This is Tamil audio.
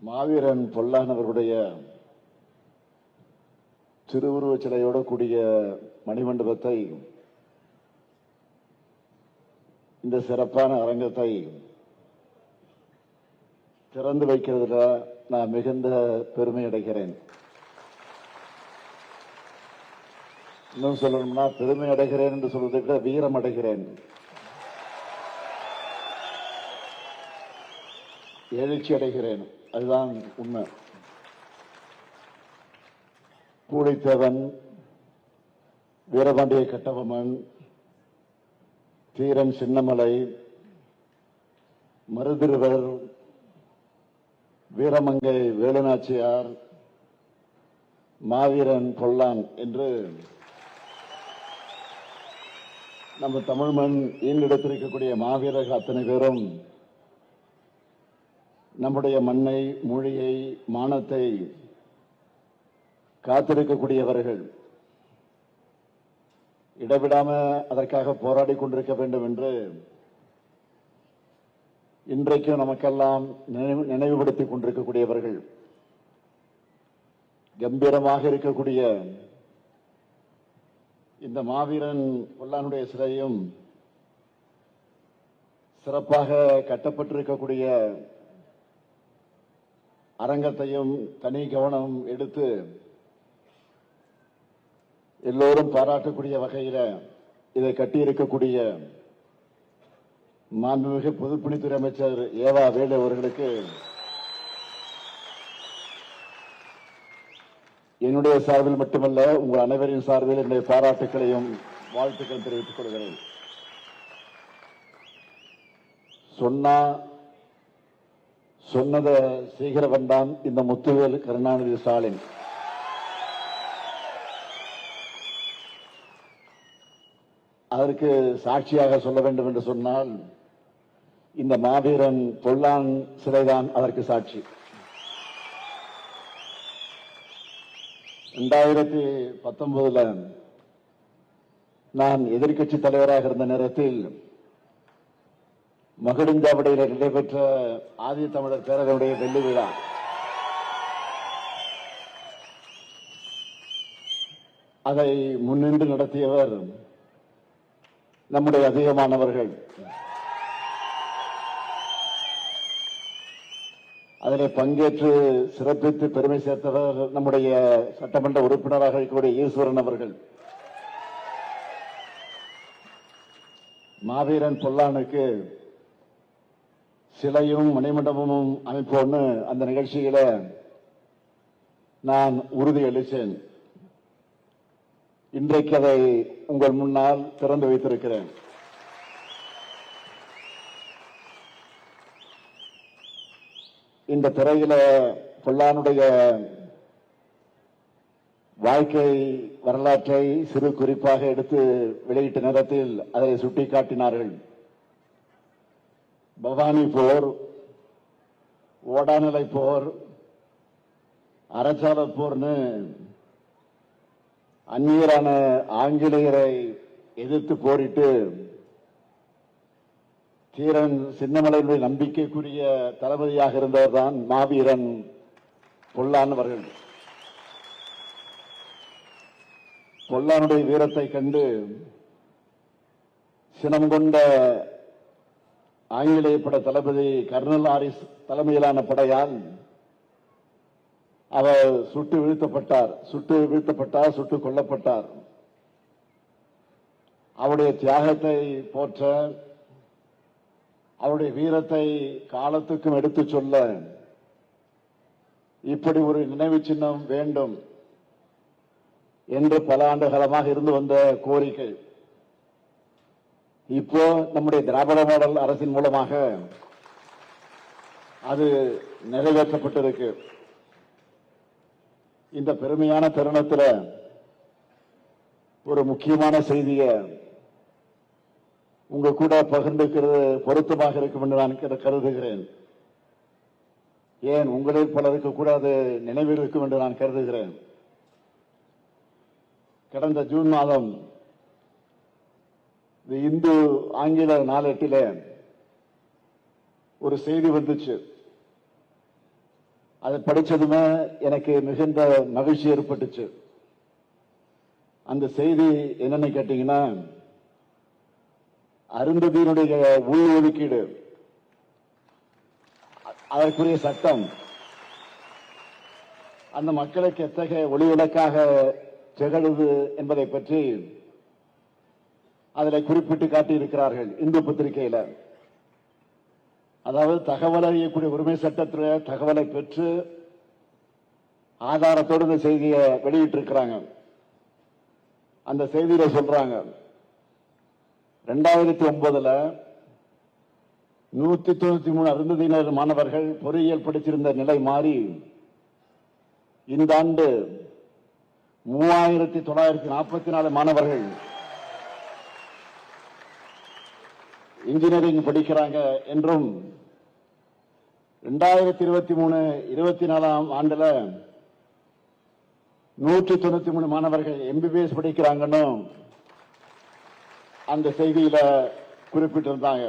மாவீரன் பொல்லான் அவர்களுடைய திருவுருவச் சிலையோடு கூடிய மணிமண்டபத்தை, இந்த சிறப்பான அரங்கத்தை திறந்து வைக்கிறதுல நான் மிகுந்த பெருமை அடைகிறேன். இன்னும் சொல்லணும்னா பெருமை அடைகிறேன் என்று சொல்வதை விட வீரம் அடைகிறேன். எழுச்சி அடைகிறேன். அதுதான் உண்மை. பூலித்தேவன், வீரபாண்டிய கட்டபொம்மன், தீரன் சின்னமலை, மருதிருவர், வீரமங்கை வேலுநாச்சியார், மாவீரன் பொல்லான் என்று நம்ம தமிழ் மண் ஈண்டெடுத்திருக்கக்கூடிய மாவீரர்கள் அத்தனை பேரும் நம்முடைய மண்ணை, மொழியை, மானத்தை காத்திருக்கக்கூடியவர்கள். இடைவிடாம அதற்காக போராடி கொண்டிருக்க வேண்டும் என்று இன்றைக்கும் நமக்கெல்லாம் நினைவுபடுத்திக் கொண்டிருக்கக்கூடியவர்கள். கம்பீரமாக இருக்கக்கூடிய இந்த மாவீரன் பொல்லானுடைய சிலையும், சிறப்பாக கட்டப்பட்டிருக்கக்கூடிய அரங்கத்தையும் தனி கவனம் எடுத்து எல்லோரும் பாராட்டக்கூடிய வகையில் இதை கட்டியிருக்கக்கூடிய மாண்புமிகு பொதுப்பணித்துறை அமைச்சர் ஏவா வேலு அவர்களுக்கு என்னுடைய சார்பில் மட்டுமல்ல, உங்கள் அனைவரின் சார்பில் என்னுடைய பாராட்டுக்களையும் வாழ்த்துக்கள் தெரிவித்துக் கொள்கிறேன். சொன்னதை செய்கிறவன் தான் இந்த முத்துவேல் கருணாநிதி ஸ்டாலின். அதற்கு சாட்சியாக சொல்ல வேண்டும் என்று சொன்னால் இந்த மாவீரன் பொல்லான் சிலைதான் அதற்கு சாட்சி. 2019 நான் எதிர்க்கட்சி தலைவராக இருந்த நேரத்தில் மகுடஞ்சாவடியில் நடைபெற்ற ஆதி தமிழர் பேரவையுடைய வெள்ளி விழா, அதை முன்னின்று நடத்தியவர் நம்முடைய அதிகமானவர்கள். அதில் பங்கேற்று சிறப்பித்து பெருமை சேர்த்தவர் நம்முடைய சட்டமன்ற உறுப்பினராக இருக்கக்கூடிய ஈஸ்வரன் அவர்கள். மாவீரன் பொல்லானுக்கு சிலையும் மணிமண்டபமும் அமைப்போன்னு அந்த நிகழ்ச்சியில நான் உறுதி அளித்தேன். இன்றைக்கு அதை உங்கள் முன்னால் திறந்து வைத்திருக்கிறேன். இந்த திரையில பொல்லானுடைய வாழ்க்கை வரலாற்றை சிறு குறிப்பாக எடுத்து வெளியிட்ட நேரத்தில் அதை சுட்டிக்காட்டினார்கள். பவானி போர், ஓடாநிலை போர், அரசால போர்னு அந்நியரான ஆங்கிலேயரை எதிர்த்து போரிட்டு தீரன் சின்னமலையினுடைய நம்பிக்கைக்குரிய தளபதியாக இருந்தவர் தான் மாவீரன் பொல்லான் அவர்கள். பொல்லானுடைய வீரத்தை கண்டு சினம் கொண்ட ஆங்கிலேய பட தளபதி கர்னல் ஆரிஸ் தலைமையிலான படையால் அவர் சுட்டுக் கொல்லப்பட்டார். அவருடைய தியாகத்தை போற்ற, அவருடைய வீரத்தை காலத்துக்கும் எடுத்துச் சொல்ல இப்படி ஒரு நினைவு சின்னம் வேண்டும் என்று பல ஆண்டு காலமாக இருந்து வந்த கோரிக்கை இப்போ நம்முடைய திராவிட மாடல் அரசின் மூலமாக அது நிறைவேற்றப்பட்டிருக்கு. இந்த பெருமையான தருணத்தில் ஒரு முக்கியமான செய்தியை உங்க கூட பகிர்ந்துக்கிறது பொருத்தமாக இருக்கும் என்று நான் கருதுகிறேன். ஏன் உங்களில் பலருக்கு கூட அது நினைவில் இருக்கும் என்று நான் கருதுகிறேன். கடந்த ஜூன் மாதம் இந்து ஆங்கில நாளேட்டிலே ஒரு செய்தி வந்துச்சு. அதை படிச்சதுமே எனக்கு மிகுந்த மகிழ்ச்சி ஏற்பட்டுச்சு. அந்த செய்தி என்னன்னு கேட்டீங்கன்னா, அருந்ததியினுடைய உள் ஒதுக்கீடு, அதற்குரிய சட்டம் அந்த மக்களுக்கு எத்தகைய ஒளிவிளக்காக திகழுது என்பதை பற்றி அதில் குறிப்பிட்டு காட்டியிருக்கிறார்கள் இந்து பத்திரிகையில். அதாவது தகவல் அறியக்கூடிய உரிமை சட்டத்தில் தகவலை பெற்று ஆதாரத்தோடு இந்த செய்தியை வெளியிட்டிருக்கிறாங்க. அந்த செய்தியில சொல்றாங்க, 2009 193 அருந்ததியினர் மாணவர்கள் பொறியியல் படிச்சிருந்த நிலை மாறி இந்த ஆண்டு 3944 மாணவர்கள் இன்ஜினியரிங் படிக்கிறாங்க என்றும் 2023-24 ஆண்டுல 193 மாணவர்கள் MBBS படிக்கிறாங்கன்னு அந்த செய்தியில குறிப்பிட்டிருந்தாங்க.